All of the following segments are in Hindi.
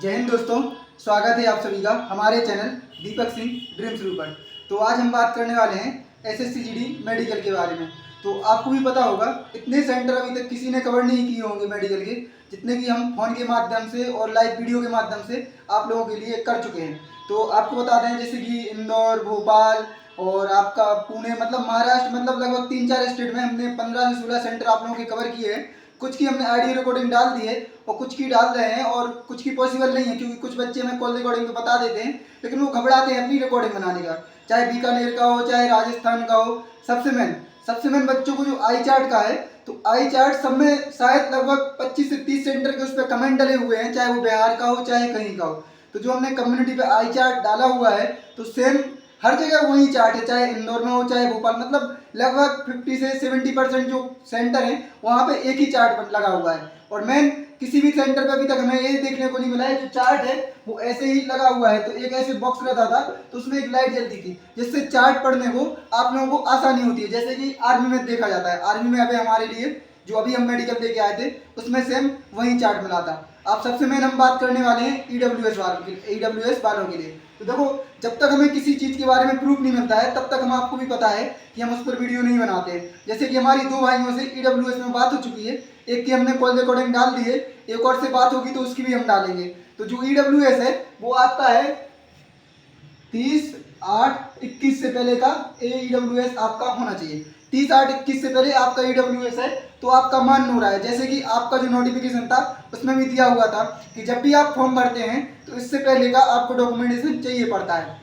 जय हिंद दोस्तों, स्वागत है आप सभी का हमारे channel Deepak Singh dreams group पर। तो आज हम बात करने वाले हैं एसएससी जीडी मेडिकल के बारे में। तो आपको भी पता होगा, इतने सेंटर अभी तक किसी ने कवर नहीं किए होंगे मेडिकल के, जितने कि हम फोन के माध्यम से और लाइव वीडियो के माध्यम से आप लोगों के लिए कर चुके हैं। तो आपको बता दें, जैसे कि इंदौर, भोपाल और आपका पुणे, मतलब महाराष्ट्र, मतलब लगभग 3-4 स्टेट में हमने 15 से 16 सेंटर आप लोगों के कवर किए हैं। कुछ की हमने ऑडियो रिकॉर्डिंग डाल दी है और कुछ की डाल रहे हैं, और कुछ की पॉसिबल नहीं है क्योंकि कुछ बच्चे हमें कॉल रिकॉर्डिंग में बता देते हैं, लेकिन वो घबराते हैं अपनी रिकॉर्डिंग बनाने का, चाहे बीकानेर का हो चाहे राजस्थान का हो। सबसे मेन बच्चों को जो आई चार्ट का है, तो आई चार्ट सब में शायद लगभग 25 से 30 सेंटर के उस पर कमेंट डले हुए हैं, चाहे वो बिहार का हो चाहे कहीं का हो। तो जो हमने कम्युनिटी पे आई चार्ट डाला हुआ है, तो सेम हर जगह वही चार्ट है, चाहे इंदौर में हो चाहे भोपाल, मतलब लगभग 50 से 70% जो सेंटर है वहाँ पे एक ही चार्ट लगा हुआ है। और मेन किसी भी सेंटर पे अभी तक हमें ये देखने को नहीं मिला है जो चार्ट है वो ऐसे ही लगा हुआ है। तो एक ऐसे बॉक्स रहता था, तो उसमें एक लाइट जलती थी, जिससे चार्ट पढ़ने को आप लोगों को आसानी होती है, जैसे कि आर्मी में देखा जाता है। आर्मी में अभी हमारे लिए जो अभी हम मेडिकल लेके आए थे, उसमें सेम वही चार्ट मिला था। आप सबसे मेन हम बात करने वाले हैं ईडब्ल्यूएस वालों के लिए। तो देखो, जब तक हमें किसी चीज़ के बारे में प्रूफ नहीं मिलता है, तब तक हम आपको भी पता है कि हम उस पर वीडियो नहीं बनाते। जैसे कि हमारी 2 भाइयों से ईडब्ल्यूएस में बात हो चुकी है, एक की हमने कॉल रिकॉर्डिंग डाल दी है, एक और से बात होगी तो उसकी भी हम डालेंगे। तो जो ईडब्ल्यूएस है वो आपका है 30/8/21 से पहले का ईडब्ल्यूएस आपका होना चाहिए। 30/8/21 से पहले आपका ईडब्ल्यूएस है तो आपका मान हो रहा है। जैसे कि आपका जो नोटिफिकेशन था उसमें भी दिया हुआ था कि जब भी आप फॉर्म भरते हैं तो इससे पहले का आपको डॉक्यूमेंटेशन चाहिए पड़ता है।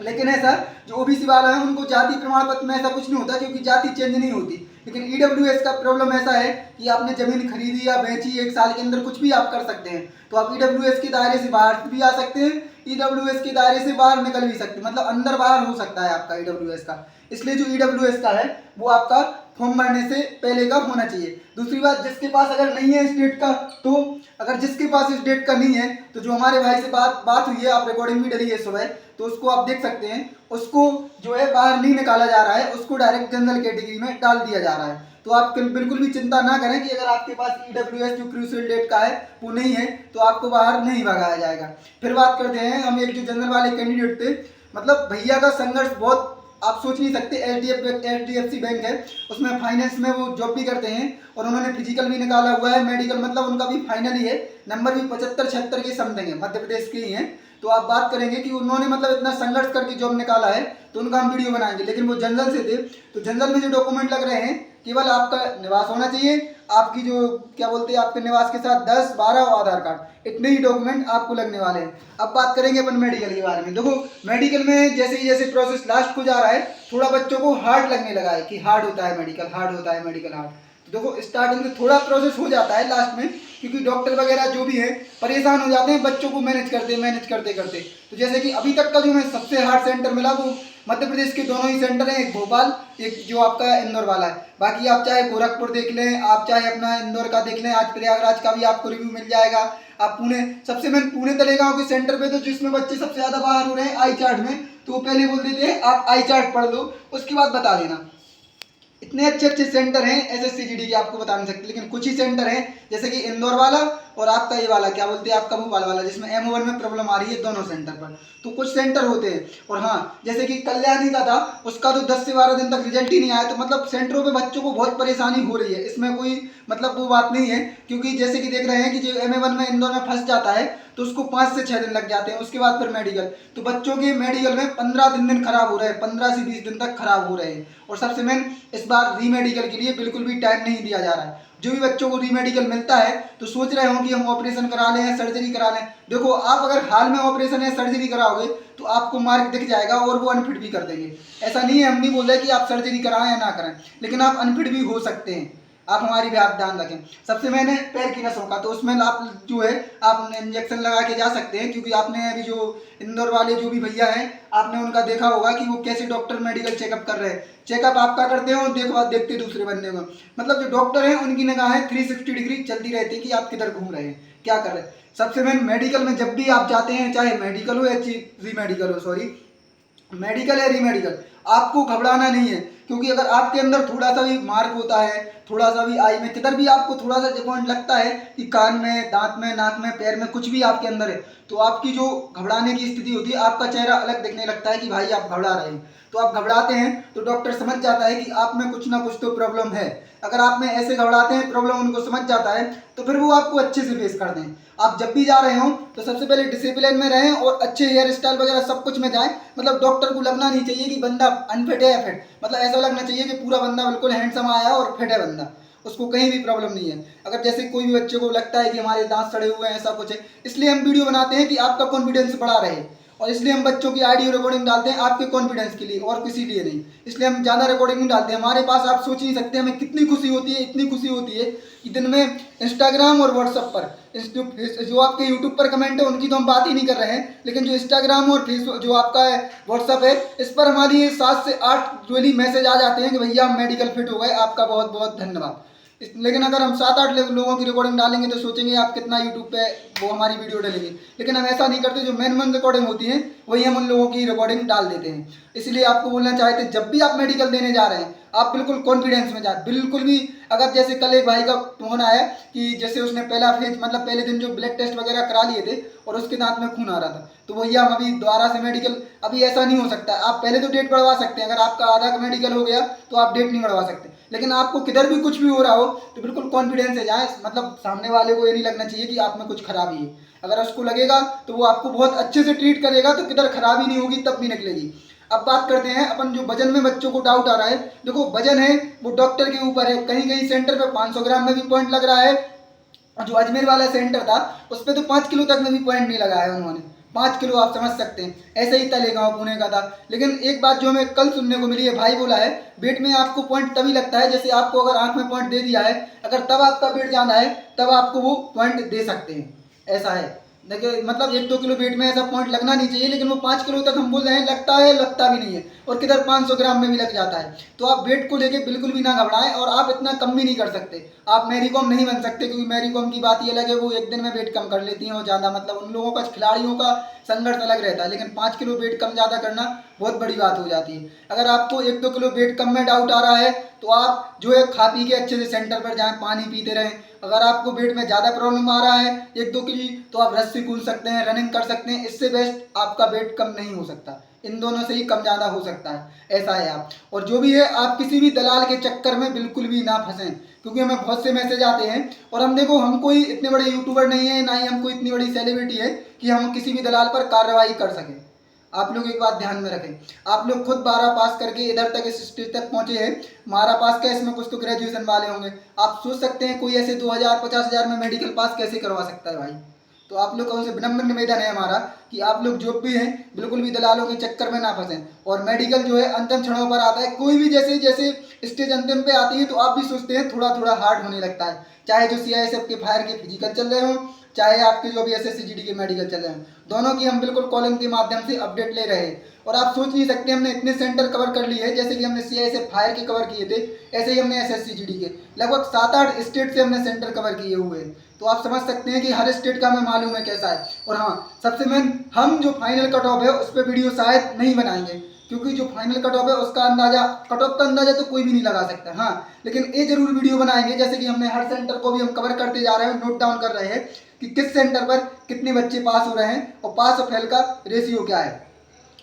लेकिन ऐसा जो ओबीसी वाला है उनको जाति प्रमाण पत्र में ऐसा कुछ नहीं होता, क्योंकि जाति चेंज नहीं होती। लेकिन ईडब्ल्यूएस का प्रॉब्लम ऐसा है कि आपने जमीन खरीदी या बेची, 1 साल के अंदर कुछ भी आप कर सकते हैं, तो आप ईडब्ल्यूएस के दायरे से बाहर भी आ सकते हैं, ईडब्ल्यूएस के दायरे से बाहर निकल भी सकते हैं, मतलब अंदर बाहर हो सकता है आपका ईडब्ल्यूएस का। इसलिए जो ईडब्ल्यूएस का है वो आपका फॉर्म भरने से पहले का होना चाहिए। दूसरी बात, जिसके पास अगर नहीं है इस डेट का, तो अगर जिसके पास इस डेट का नहीं है, तो जो हमारे भाई से बात हुई है, आप रिकॉर्डिंग भी डली है सुबह, तो उसको आप देख सकते हैं, उसको जो है बाहर नहीं निकाला जा रहा है, उसको डायरेक्ट जनरल कैटेगरी में डाल दिया जा रहा है। तो आप बिल्कुल भी चिंता ना करें कि अगर आपके पास ईडब्ल्यूएस जो क्रूशियल डेट का है वो नहीं है तो आपको बाहर नहीं भगाया जाएगा। फिर बात करते हैं हम एक जो जनरल वाले कैंडिडेट थे, मतलब भैया का संघर्ष बहुत आप सोच नहीं सकते। एचडीएफसी बैंक है, उसमें फाइनेंस में वो जॉब भी करते हैं, और उन्होंने फिजिकल भी निकाला हुआ है, मेडिकल, मतलब उनका भी फाइनल ही है, नंबर भी 75-76 के समथिंग है, मध्य प्रदेश के ही हैं। तो आप बात करेंगे कि उन्होंने मतलब इतना संघर्ष करके जॉब निकाला है, तो उनका हम वीडियो बनाएंगे। लेकिन वो जनरल से थे, तो जनरल में जो डॉक्यूमेंट लग रहे हैं, केवल आपका निवास होना चाहिए, आपकी जो क्या बोलते हैं, आपके निवास के साथ 10-12 और आधार कार्ड, इतने ही डॉक्यूमेंट आपको लगने वाले हैं। अब बात करेंगे अपन मेडिकल के बारे में। देखो, मेडिकल में जैसे ही जैसे प्रोसेस लास्ट को जा रहा है, थोड़ा बच्चों को हार्ड लगने लगा है कि हार्ड होता है मेडिकल, हार्ड होता है मेडिकल, हार्ड। तो देखो, स्टार्टिंग में थोड़ा प्रोसेस हो जाता है लास्ट में, क्योंकि डॉक्टर वगैरह जो भी है परेशान हो जाते हैं बच्चों को मैनेज करते करते। तो जैसे कि अभी तक का जो हमें सबसे हार्ड सेंटर मिला वो मध्य प्रदेश के दोनों ही सेंटर हैं, एक भोपाल, एक जो आपका इंदौर वाला है। बाकी आप चाहे गोरखपुर देख लें, आप चाहे अपना इंदौर का देख लें, आज प्रयागराज का भी आपको रिव्यू मिल जाएगा। आप पुणे, सबसे मेन पुणे तलेगांव के सेंटर पे, तो जिसमें बच्चे सबसे ज़्यादा बाहर हो रहे हैं आई चार्ट में, तो वो पहले बोल देते हैं आप आई चार्ट पढ़ लो, उसके बाद बता देना। इतने अच्छे अच्छे सेंटर हैं एसएससी जीडी के, आपको बता नहीं सकते। लेकिन कुछ ही सेंटर हैं, जैसे कि इंदौर वाला और आपका ये वाला क्या बोलते हैं, आपका भोपाल वाला, जिसमें M1 में प्रॉब्लम आ रही है दोनों सेंटर पर। तो कुछ सेंटर होते हैं। और हाँ, जैसे कि कल्याणी का था, उसका तो 10 से 12 दिन तक रिजल्ट ही नहीं आया, तो मतलब सेंटरों पे बच्चों को बहुत परेशानी हो रही है, इसमें कोई मतलब वो बात नहीं है। क्योंकि जैसे कि देख रहे हैं कि जो MA1 में इंदौर में फंस जाता है तो उसको 5 से 6 दिन लग जाते हैं, उसके बाद फिर मेडिकल। तो बच्चों के मेडिकल में 15 दिन खराब हो रहे हैं, 15 से 20 दिन तक खराब हो रहे हैं। और सबसे मेन, इस बार रीमेडिकल के लिए बिल्कुल भी टाइम नहीं दिया जा रहा है। जो भी बच्चों को रीमेडिकल मिलता है तो सोच रहे हो कि हम ऑपरेशन करा लें या सर्जरी करा लें। देखो, आप अगर हाल में ऑपरेशन या सर्जरी कराओगे तो आपको मार्क दिख जाएगा और वो अनफिट भी कर देंगे। ऐसा नहीं है, हम नहीं बोल रहे कि आप सर्जरी कराएं या ना कराएं, लेकिन आप अनफिट भी हो सकते हैं। आप हमारी भी आप ध्यान रखें। सबसे मैंने पैर की नसों का, तो उसमें आप जो है आप इंजेक्शन लगा के जा सकते हैं, क्योंकि आपने अभी जो इंदौर वाले जो भी भैया हैं, आपने उनका देखा होगा कि वो कैसे डॉक्टर मेडिकल चेकअप कर रहे हैं। चेकअप आपका करते हो, देखते दूसरे बंदे को, मतलब जो डॉक्टर हैं उनकी निगाहें 360 डिग्री चलती रहती है कि आप किधर घूम रहे हैं, क्या कर रहे हैं। सबसे मेन, मेडिकल में जब भी आप जाते हैं, चाहे मेडिकल हो या री मेडिकल हो, सॉरी, मेडिकल है रीमेडिकल, आपको घबराना नहीं है। क्योंकि अगर आपके अंदर थोड़ा सा भी मार्क होता है, थोड़ा सा भी आई में किधर भी आपको थोड़ा सा पॉइंट लगता है कि कान में, दांत में, नाक में, पैर में कुछ भी आपके अंदर है, तो आपकी जो घबराने की स्थिति होती है, आपका चेहरा अलग दिखने लगता है कि भाई आप घबरा रहे हैं। तो आप घबराते हैं तो डॉक्टर समझ जाता है कि आप में कुछ ना कुछ तो प्रॉब्लम है। अगर आप में ऐसे घबराते हैं, प्रॉब्लम उनको समझ जाता है, तो फिर वो आपको अच्छे से फेस कर दें। आप जब भी जा रहे हो तो सबसे पहले डिसिप्लिन में रहें और अच्छे हेयर स्टाइल वगैरह सब कुछ में जाएं। मतलब डॉक्टर को लगना नहीं चाहिए कि बंदा अनफिट है या फिट, मतलब ऐसा लगना चाहिए कि पूरा बंदा बिल्कुल हैंडसम आया और फिट है बंदा, उसको कहीं भी प्रॉब्लम नहीं है। अगर जैसे कोई भी बच्चे को लगता है कि हमारे दांत सड़े हुए हैं, ऐसा कुछ है, इसलिए हम वीडियो बनाते हैं कि आपका कॉन्फिडेंस बढ़ा रहे, और इसलिए हम बच्चों की ऑडियो रिकॉर्डिंग डालते हैं आपके कॉन्फिडेंस के लिए और किसी लिए नहीं। इसलिए हम ज़्यादा रिकॉर्डिंग नहीं डालते हैं। हमारे पास आप सोच नहीं सकते हमें कितनी खुशी होती है, इतनी खुशी होती है कि दिन में इंस्टाग्राम और व्हाट्सएप पर जो आपके यूट्यूब पर कमेंट है उनकी तो हम बात ही नहीं कर रहे हैं, लेकिन जो इंस्टाग्राम और फेसबुक जो आपका है व्हाट्सएप है, इस पर हमारी 7 से 8 डेली मैसेज आ जाते हैं कि भैया हम मेडिकल फिट हो गए, आपका बहुत बहुत धन्यवाद। लेकिन अगर हम 7-8 लोगों की रिकॉर्डिंग डालेंगे तो सोचेंगे आप कितना यूट्यूब पे वो हमारी वीडियो डालेंगे, लेकिन हम ऐसा नहीं करते। जो मेन रिकॉर्डिंग होती है वही हम उन लोगों की रिकॉर्डिंग डाल देते हैं। इसलिए आपको बोलना चाहते हैं जब भी आप मेडिकल देने जा रहे हैं आप बिल्कुल कॉन्फिडेंस में जाए, बिल्कुल भी। अगर जैसे कल एक भाई का फोन आया कि जैसे उसने पहला फेज मतलब पहले दिन जो ब्लड टेस्ट वगैरह करा लिए थे और उसके दांत में खून आ रहा था, तो भैया हम अभी दोबारा से मेडिकल, अभी ऐसा नहीं हो सकता। आप पहले तो डेट बढ़वा सकते हैं, अगर आपका आधा का मेडिकल हो गया तो आप डेट नहीं बढ़वा सकते, लेकिन आपको किधर भी कुछ भी हो रहा हो तो बिल्कुल कॉन्फिडेंस से जाए। मतलब सामने वाले को ये नहीं लगना चाहिए कि आप में कुछ खराबी है। अगर उसको लगेगा तो वो आपको बहुत अच्छे से ट्रीट करेगा, तो किधर खराबी नहीं होगी तब भी निकलेगी। अब बात करते हैं अपन जो वजन में बच्चों को डाउट आ रहा है। देखो वजन है वो डॉक्टर के ऊपर है, कहीं कहीं सेंटर पे 500 ग्राम में भी पॉइंट लग रहा है, जो अजमेर वाला सेंटर था उस पर तो 5 किलो तक में भी पॉइंट नहीं लगाया उन्होंने। 5 किलो आप समझ सकते हैं, ऐसे ही तलेगांव पुणे का था। लेकिन एक बात जो हमें कल सुनने को मिली है, भाई बोला है वेट में आपको पॉइंट तभी लगता है जैसे आपको अगर आंख में पॉइंट दे दिया है, अगर तब आपका वेट जाना है तब आपको वो पॉइंट दे सकते हैं, ऐसा है। देखिए मतलब 1-2 किलो वेट में ऐसा पॉइंट लगना नहीं चाहिए, लेकिन वो 5 किलो तक हम बोल रहे हैं लगता है, लगता भी नहीं है, और किधर 500 ग्राम में भी लग जाता है। तो आप वेट को लेके बिल्कुल भी ना घबराएं, और आप इतना कम भी नहीं कर सकते। आप मैरी कॉम नहीं बन सकते, क्योंकि मैरी कॉम की बात ये अलग है, वो एक दिन में वेट कम कर लेती हैं और ज़्यादा, मतलब उन लोगों का, खिलाड़ियों का संघर्ष अलग रहता है। लेकिन 5 किलो वेट कम ज़्यादा करना बहुत बड़ी बात हो जाती है। अगर आपको 1-2 किलो वेट कम में डाउट आ रहा है तो आप जो है खा पी के अच्छे से सेंटर पर जाएं, पानी पीते रहें। अगर आपको वेट में ज़्यादा प्रॉब्लम आ रहा है 1-2 किलो, तो आप रस्सी कूद सकते हैं, रनिंग कर सकते हैं। इससे बेस्ट आपका वेट कम नहीं हो सकता, इन दोनों से ही कम ज़्यादा हो सकता है, ऐसा है आप। और जो भी है आप किसी भी दलाल के चक्कर में बिल्कुल भी ना फंसें, क्योंकि हमें बहुत से मैसेज आते हैं, और हम देखो हम कोई इतने बड़े यूट्यूबर नहीं है, ना ही हम कोई इतनी बड़ी सेलिब्रिटी है कि हम किसी भी दलाल पर कार्रवाई कर सकें। आप लोग एक बात ध्यान में रखें, आप लोग खुद 12 पास करके इधर तक इस स्टेज तक पहुंचे हैं। 12 पास का इसमें कुछ तो ग्रेजुएशन वाले होंगे। आप सोच सकते हैं कोई ऐसे 2000-50,000 में मेडिकल पास कैसे करवा सकता है भाई। तो आप लोगों से विनम्र निवेदन है हमारा कि आप लोग जो भी हैं बिल्कुल भी दलालों के चक्कर में ना फंसें। और मेडिकल जो है अंतिम क्षणों पर आता है, कोई भी जैसे जैसे स्टेज अंतिम पे आती है तो आप भी सोचते हैं थोड़ा थोड़ा हार्ड होने लगता है, चाहे जो CISF के फायर के फिजिकल चल रहे हों, चाहे आपके जो भी SSC GD के मेडिकल चल रहे हैं, दोनों की हम बिल्कुल कॉलिंग के माध्यम से अपडेट ले रहे हैं। और आप सोच नहीं सकते हमने इतने सेंटर कवर कर लिए हैं, जैसे कि हमने CISF फायर के कवर किए थे, ऐसे ही हमने SSC GD के लगभग 7-8 स्टेट से हमने सेंटर कवर किए हुए हैं। तो आप समझ सकते हैं कि हर स्टेट का हमें मालूम है कैसा है। और हाँ, सबसे मेन, हम जो फाइनल कट ऑफ है उस पर वीडियो शायद नहीं बनाएंगे, क्योंकि जो फाइनल कट ऑफ है उसका अंदाजा, कट ऑफ का अंदाजा तो कोई भी नहीं लगा सकता। हाँ, लेकिन ये जरूर वीडियो बनाएंगे, जैसे कि हमने हर सेंटर को भी हम कवर करते जा रहे हैं, नोट डाउन कर रहे हैं कि किस सेंटर पर कितने बच्चे पास हो रहे हैं और पास और फेल का रेशियो क्या है।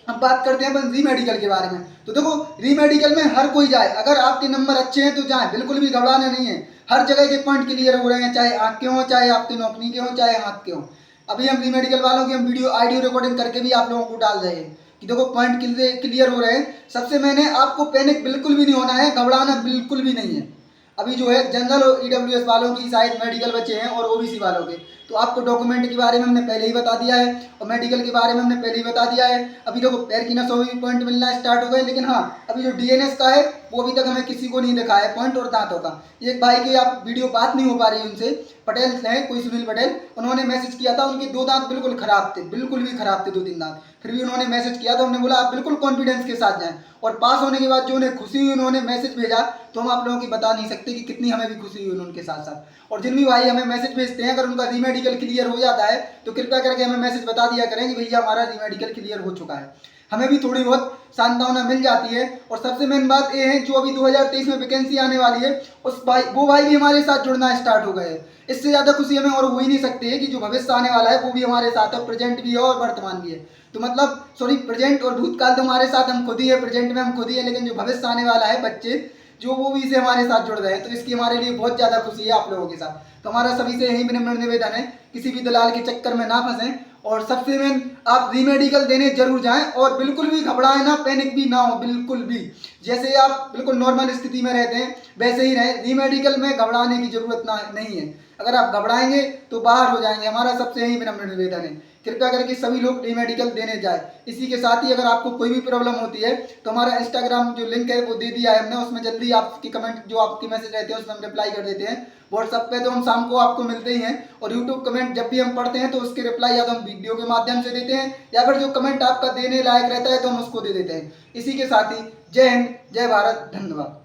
अब बात करते हैं अपन री मेडिकल के बारे में। तो देखो री मेडिकल में हर कोई जाए, अगर आपके नंबर अच्छे हैं तो जाए, बिल्कुल भी घबराना नहीं है। हर जगह के पॉइंट क्लियर हो रहे हैं, चाहे आँख के हों, चाहे आपके नौकरी के हों, चाहे हाथ के हों। अभी हम री मेडिकल वालों की हम वीडियो ऑडियो रिकॉर्डिंग करके भी आप लोगों को डाल रहे हैं कि देखो पॉइंट क्लियर हो रहे हैं। सबसे मैंने आपको पैनिक बिल्कुल भी नहीं होना है, घबराना बिल्कुल भी नहीं है। अभी जो है जनरल और EWS वालों की शायद मेडिकल बचे हैं और OBC वालों के, तो आपको डॉक्यूमेंट के बारे में हमने पहले ही बता दिया है और मेडिकल के बारे में हमने पहले ही बता दिया है। अभी देखो पैर की नसों में भी पॉइंट मिलना स्टार्ट हो गए, लेकिन हाँ अभी जो DNS का है वो अभी तक हमें किसी को नहीं दिखा है, पॉइंट और दांतों का। एक भाई की आप वीडियो बात नहीं हो पा रही है उनसे, पटेल हैं कोई, सुनील पटेल, उन्होंने मैसेज किया था, उनके 2 दांत बिल्कुल खराब थे, बिल्कुल भी खराब थे 2-3 दांत, फिर भी उन्होंने मैसेज किया, तो हमने बोला आप बिल्कुल कॉन्फिडेंस के साथ जाएं। और पास होने के बाद जो उन्हें खुशी हुई, उन्होंने मैसेज भेजा, तो हम आप लोगों की बता नहीं सकते कि कितनी हमें भी खुशी हुई उनके साथ साथ। और जिन भी भाई हमें मैसेज भेजते हैं, अगर उनका री मेडिकल क्लियर हो जाता है तो कृपया करके हमें मैसेज बता दिया करें कि भैया हमारा री मेडिकल क्लियर हो चुका है। हमें भी थोड़ी बहुत सांत्वना मिल जाती है। और सबसे मेन बात ये है, जो अभी 2023 में वैकेंसी आने वाली है वो भाई भी हमारे साथ जुड़ना स्टार्ट हो गए हैं। इससे ज़्यादा खुशी हमें और हो ही नहीं सकती है कि जो भविष्य आने वाला है वो भी हमारे साथ है, प्रेजेंट भी है और वर्तमान भी है। तो मतलब सॉरी, प्रेजेंट और भूतकाल तो हमारे साथ हम खुद ही है, प्रेजेंट में हम खुद ही है, लेकिन जो भविष्य आने वाला है बच्चे जो वो भी इसे हमारे साथ जुड़ रहे हैं, तो इसकी हमारे लिए बहुत ज़्यादा खुशी है आप लोगों के साथ। तो हमारा सभी से यही विनम्र निवेदन है, किसी भी दलाल के चक्कर में ना फंसें। और सबसे मेन, आप री मेडिकल देने जरूर जाएं और बिल्कुल भी घबराएं ना, पैनिक भी ना हो बिल्कुल भी। जैसे आप बिल्कुल नॉर्मल स्थिति में रहते हैं वैसे ही रहें, री मेडिकल में घबराने की जरूरत नहीं है। अगर आप घबराएंगे तो बाहर हो जाएंगे। हमारा सबसे यही विनम्र निवेदन है, कृपया करके सभी लोग री मेडिकल देने जाए। इसी के साथ ही अगर आपको कोई भी प्रॉब्लम होती है तो हमारा इंस्टाग्राम जो लिंक है वो दे दिया है हमने, उसमें जल्दी आपकी कमेंट जो आपकी मैसेज रहते हैं उसमें हम रिप्लाई कर देते हैं। व्हाट्सएप पे तो हम शाम को आपको मिलते ही हैं, और यूट्यूब कमेंट जब भी हम पढ़ते हैं तो उसके रिप्लाई या तो हम वीडियो के माध्यम से देते हैं, या फिर जो कमेंट आपका देने लायक रहता है तो हम उसको दे देते हैं। इसी के साथ ही जय हिंद, जय भारत, धन्यवाद।